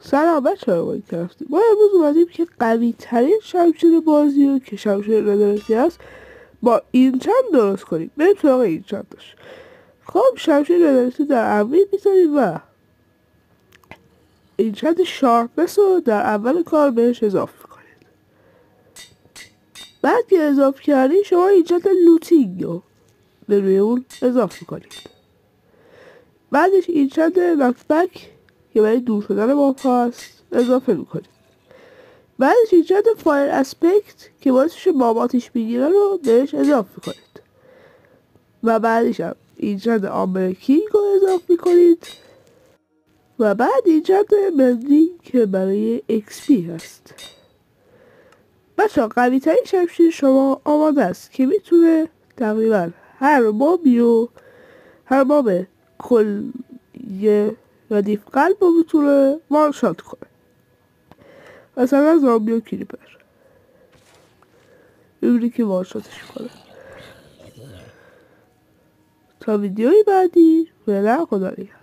سلام بچه ها، باید رفتیم. ما امروز اومدیم که قوی ترین شمشیر بازی رو که شمشیر ندارسی هست با اینچند درست کنیم. بریم سراغ اینچندش. خب شمشیر ندارسی در اول میذاریم و اینچند شارپنس رو در اول کار بهش اضافه کنید. بعد که اضافه کردی شما اینچند لوتینگ رو به روی اون اضافه کنید. بعدش اینچند ناکبک که برای دور شدن ماب‌ها هست اضافه میکنید. بعدش اینچند فایر اسپکت که باعثش ماباتش میگیره رو بهش اضافه کنید و بعدش هم اینچند آمرکینگ رو اضافه میکنید و بعد اینچند مندینگ که برای XP هست. بچه ها قوی ترین شمشیر شما آماده است که میتونه تقریبا هر ماب کلیه ردیف قلب رو میتونه وانشات کنه، مثلا زامبی و کریپر میبینی که وانشاتش کنه. تا ویدیوی بعدی فعلا خدا نگهدار.